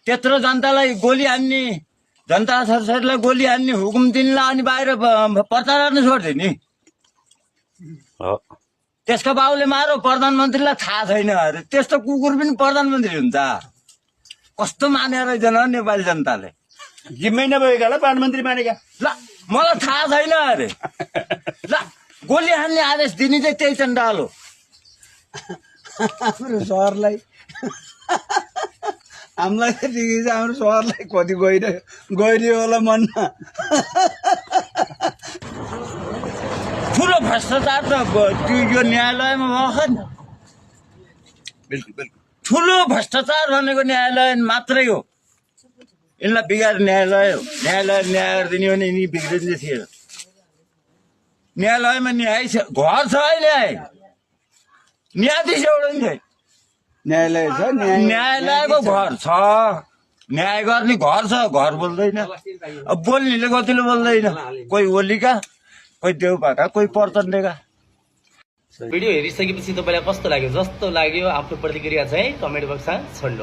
त्यत्रो जनतालाई गोली हान्ने, जनता छोराछोरीलाई गोली हान्ने, हुकुम दिनलाई अनि बाहिर प्रचार छोड्थ्यो नि। हो त्यसको बाबुले मारो प्रधानमन्त्रीलाई थाहा छैन अरे। त्यस्तो कुकुर पनि प्रधानमन्त्री हुन्छ? कस्तो मानेर रहेछन् हो नेपाली जनताले। जिम्मै नभएकालाई प्रधानमन्त्री मानेका। ल मलाई थाहा छैन अरे। ल गोली हान्ने आदेश दिने चाहिँ त्यही चण्डाल हो। हाम्रो सहरलाई हामीलाई देखि चाहिँ हाम्रो सहरलाई कति गइरह्यो होला मनमा। ठुलो भ्रष्टाचार त यो न्यायालयमा भएको नि। बिल्कुल बिल्कुल ठुलो भ्रष्टाचार भनेको न्यायालय मात्रै हो। यिनलाई बिगार न्यायालय हो। न्यायालय न्याय दिने भने यिनी बिग्रिँदै थिएन। न्यायालयमा न्याय छ, घर छ अहिले। न्यायाधीश एउटा नि छैन। न्यायालय छ, न्यायालयको घर छ, न्याय गर्ने घर छ, घर बोल्दैन। अब बोल्नेले कतिले बोल्दैन। कोही ओलीका, कोही देउपाका, कोही प्रचण्डका। भिडियो हेरिसकेपछि तपाईँलाई कस्तो लाग्यो? जस्तो लाग्यो आफ्नो प्रतिक्रिया चाहिँ कमेन्ट बक्समा छोड्नु।